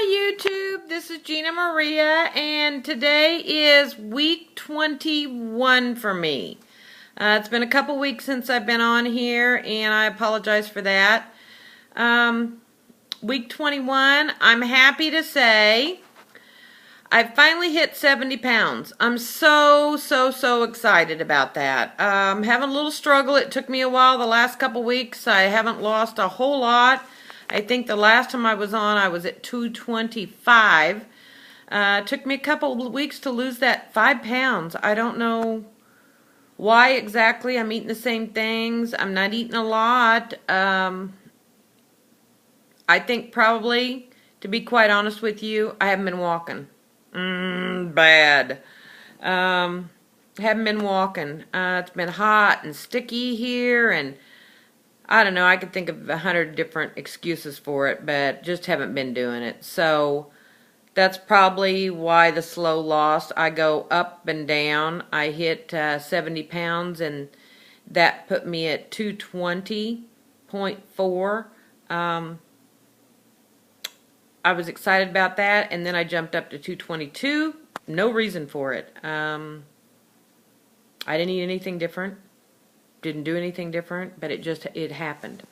Hi YouTube, this is Gina Maria, and today is week 21 for me. It's been a couple weeks since I've been on here, and I apologize for that. Week 21, I'm happy to say I finally hit 70 pounds. I'm so excited about that. Having a little struggle. It took me a while the last couple weeks. I haven't lost a whole lot. I think the last time I was on, I was at 225. It took me a couple of weeks to lose that 5 pounds. I don't know why exactly. I'm eating the same things. I'm not eating a lot. I think probably, to be quite honest with you, I haven't been walking. Bad. Haven't been walking. It's been hot and sticky here, and I don't know, I could think of 100 different excuses for it, but just haven't been doing it. So that's probably why the slow loss. I go up and down. I hit 70 pounds, and that put me at 220.4. I was excited about that, and then I jumped up to 222. No reason for it. I didn't eat anything different. Didn't do anything different, but it happened.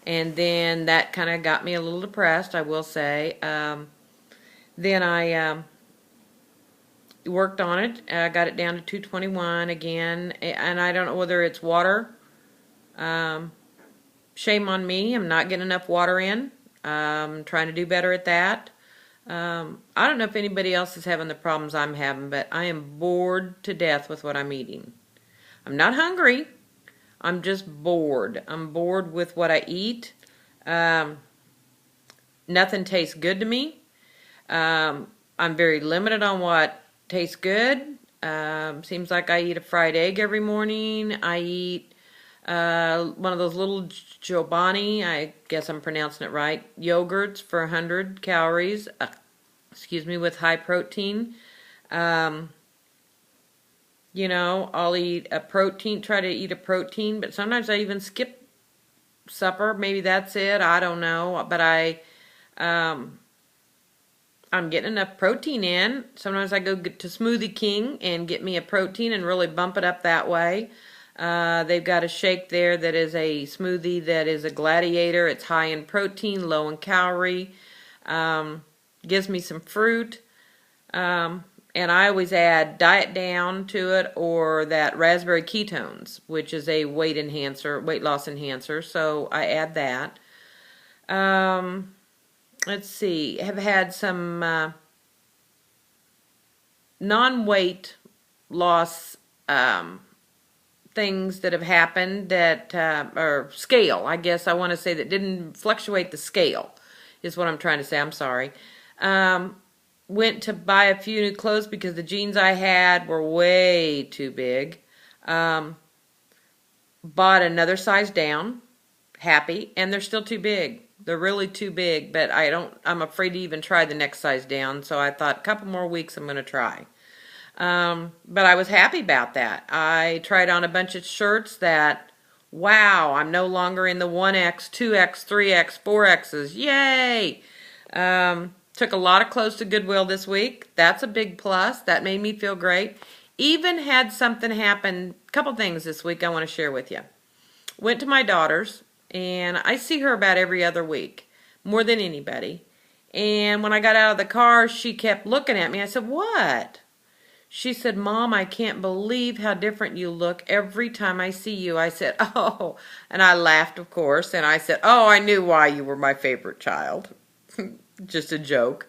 And then that kind of got me a little depressed, I will say. Then I worked on it. Got it down to 221 again, and I don't know whether it's water. Shame on me. I'm not getting enough water in. I'm trying to do better at that. I don't know if anybody else is having the problems I'm having, but I am bored to death with what I'm eating. I'm not hungry. I'm just bored. I'm bored with what I eat. Nothing tastes good to me. I'm very limited on what tastes good. Seems like I eat a fried egg every morning. I eat one of those little Giovanni, I guess I'm pronouncing it right, yogurts for 100 calories, with high protein. You know, I'll eat a protein, try to eat a protein, but sometimes I even skip supper. Maybe that's it. I don't know. But I'm getting enough protein in. Sometimes I go to Smoothie King and get me a protein and really bump it up that way. They've got a shake there that is a smoothie that is a gladiator. It's high in protein, low in calorie. Gives me some fruit. And I always add Diet Down to it, or that raspberry ketones, which is a weight loss enhancer. So I add that. Let's see. Have had some non-weight loss things that have happened that or scale. I guess I want to say that didn't fluctuate the scale is what I'm trying to say. I'm sorry. Went to buy a few new clothes because the jeans I had were way too big. Bought another size down. Happy. And they're still too big. They're really too big, but I'm afraid to even try the next size down. So I thought a couple more weeks I'm going to try. But I was happy about that. I tried on a bunch of shirts that, wow, I'm no longer in the 1X, 2X, 3X, 4Xs. Yay! Took a lot of clothes to Goodwill this week. That's a big plus. That made me feel great. Even had something happen, a couple things this week I want to share with you. Went to my daughter's, and I see her about every other week, more than anybody. And when I got out of the car, she kept looking at me. I said, "What?" She said, "Mom, I can't believe how different you look every time I see you." I said, "Oh," and I laughed, of course, and I said, "Oh, I knew why you were my favorite child." Just a joke.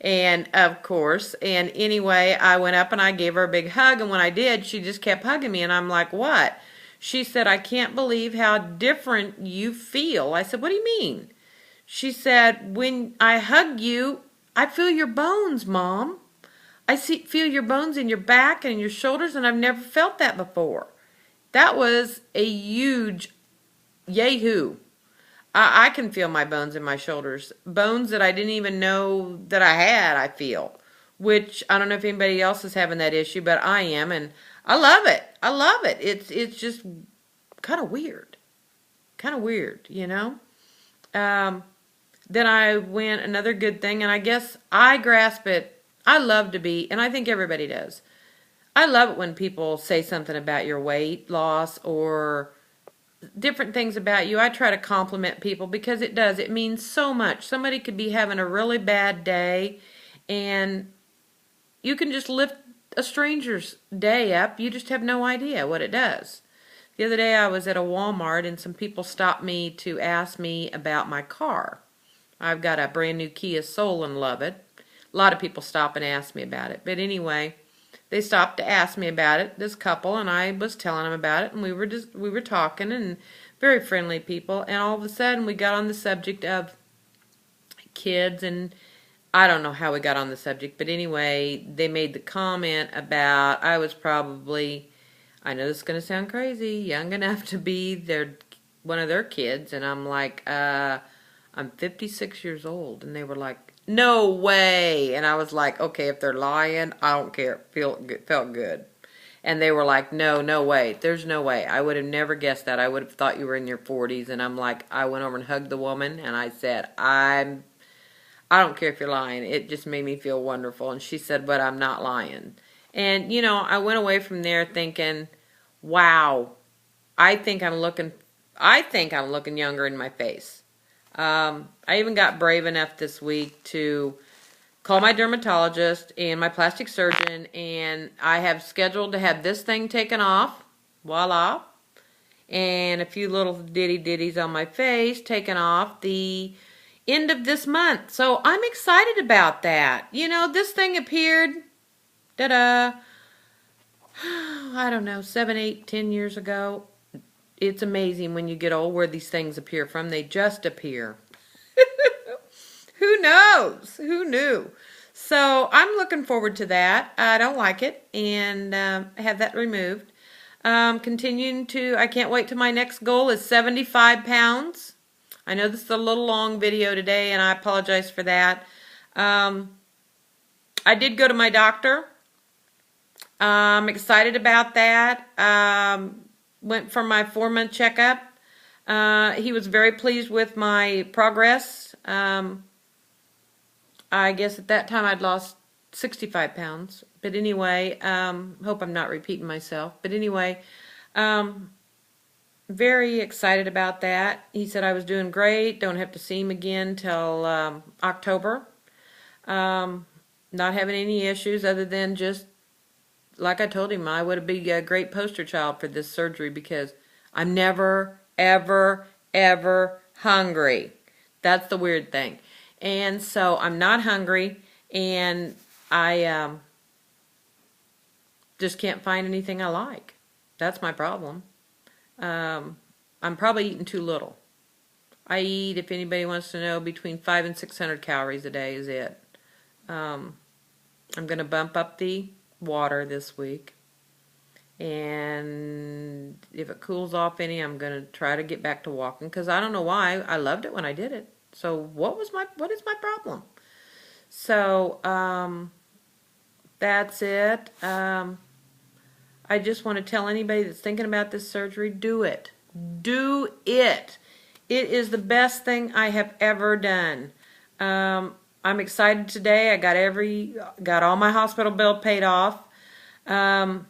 And of course, and anyway, I went up and I gave her a big hug, and when I did, she just kept hugging me, and I'm like, "What?" She said, "I can't believe how different you feel." I said, "What do you mean?" She said, "When I hug you, I feel your bones, Mom. Feel your bones in your back and in your shoulders, and I've never felt that before." That was a huge yay-hoo. I can feel my bones in my shoulders. Bones that I didn't even know that I had, I feel. Which, I don't know if anybody else is having that issue, but I am, and I love it. I love it. It's just kind of weird. Kind of weird, you know? Then I went another good thing, and I guess I grasp it. I love to be, and I think everybody does. I love it when people say something about your weight loss or different things about you. I try to compliment people because it does. It means so much. Somebody could be having a really bad day, and you can just lift a stranger's day up. You just have no idea what it does. The other day I was at a Walmart and some people stopped me to ask me about my car. I've got a brand new Kia Soul and love it. A lot of people stop and ask me about it. But anyway, they stopped to ask me about it, this couple, and I was telling them about it, and we were talking, and very friendly people, and all of a sudden we got on the subject of kids, and I don't know how we got on the subject, but anyway, they made the comment about I was probably, I know this is going to sound crazy, young enough to be one of their kids, and I'm like, I'm 56 years old, and they were like, no way, and I was like, okay, if they're lying, I don't care, felt good, and they were like, no way, there's no way, I would have never guessed that, I would have thought you were in your 40s, and I'm like, I went over and hugged the woman, and I said, I don't care if you're lying. It just made me feel wonderful. And she said, but I'm not lying. And, I went away from there thinking, wow, I think I'm looking younger in my face. I even got brave enough this week to call my dermatologist and my plastic surgeon, and I have scheduled to have this thing taken off. Voila. And a few little ditties on my face taken off the end of this month. So I'm excited about that. This thing appeared, I don't know, 7, 8, 10 years ago. It's amazing when you get old where these things appear from. They just appear. Who knows? Who knew? So I'm looking forward to that. I don't like it, and have that removed. I can't wait till my next goal is 75 pounds. I know this is a little long video today, and I apologize for that. I did go to my doctor. I'm excited about that. Went for my 4-month checkup. He was very pleased with my progress. I guess at that time I'd lost 65 pounds. But anyway, hope I'm not repeating myself. But anyway, very excited about that. He said I was doing great. Don't have to see him again till October. Not having any issues other than just, like I told him, I would be a great poster child for this surgery because I'm never, ever, ever hungry. That's the weird thing. And so I'm not hungry, and I just can't find anything I like. That's my problem. I'm probably eating too little. I eat, if anybody wants to know, between 500 and 600 calories a day is it. I'm going to bump up the water this week. And if it cools off any, I'm going to try to get back to walking. Because I don't know why. I loved it when I did it. So what is my problem? So, that's it. I just want to tell anybody that's thinking about this surgery, do it. Do it. It is the best thing I have ever done. I'm excited today. I got all my hospital bill paid off. So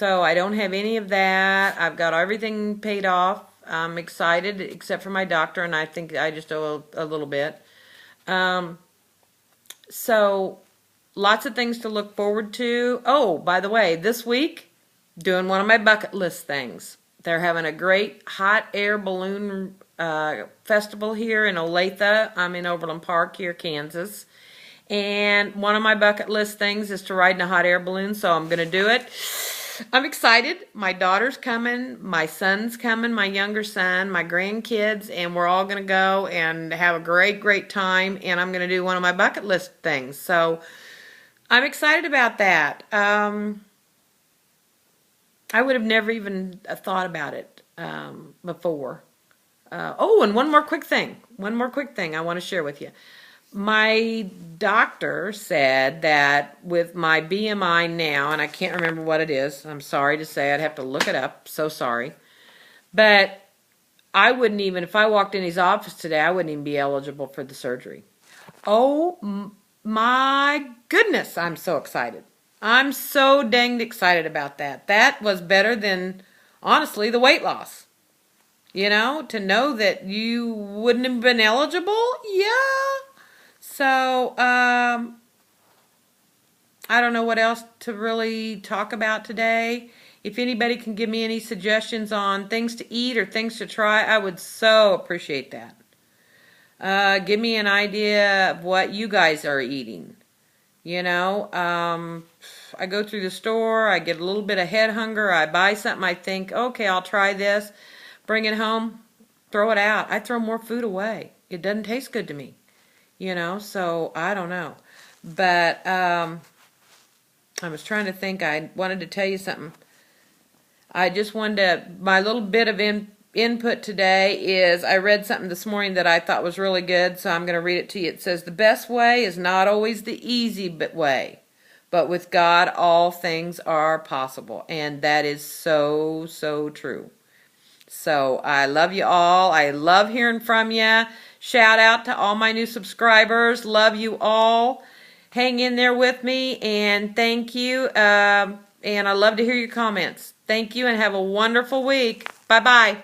I don't have any of that. I've got everything paid off. I'm excited except for my doctor, and I think I just owe a little bit. So lots of things to look forward to. Oh, by the way, this week, doing one of my bucket list things. They're having a great hot air balloon festival here in Olathe. I'm in Overland Park here, Kansas. And one of my bucket list things is to ride in a hot air balloon, so I'm going to do it. I'm excited. My daughter's coming, my son's coming, my younger son, my grandkids, and we're all going to go and have a great, great time, and I'm going to do one of my bucket list things. So I'm excited about that. I would have never even thought about it before. Oh, and one more quick thing I want to share with you. My doctor said that with my BMI now, and I can't remember what it is. I'm sorry to say. I'd have to look it up. So sorry. But I wouldn't even, if I walked in his office today, I wouldn't even be eligible for the surgery. Oh my goodness, I'm so excited. I'm so danged excited about that. That was better than, honestly, the weight loss. You know, to know that you wouldn't have been eligible? Yeah. So, I don't know what else to really talk about today. If anybody can give me any suggestions on things to eat or things to try, I would so appreciate that. Give me an idea of what you guys are eating. You know, I go through the store, I get a little bit of head hunger, I buy something, I think, okay, I'll try this, bring it home, throw it out. I throw more food away. It doesn't taste good to me, you know, so I don't know. But I was trying to think, I wanted to tell you something. I just wanted to, my little bit of input today is I read something this morning that I thought was really good, so I'm going to read it to you. It says, the best way is not always the easy way, but with God all things are possible. And that is so, so true. So I love you all. I love hearing from you. Shout out to all my new subscribers. Love you all. Hang in there with me, and thank you. And I love to hear your comments. Thank you, and have a wonderful week. Bye-bye.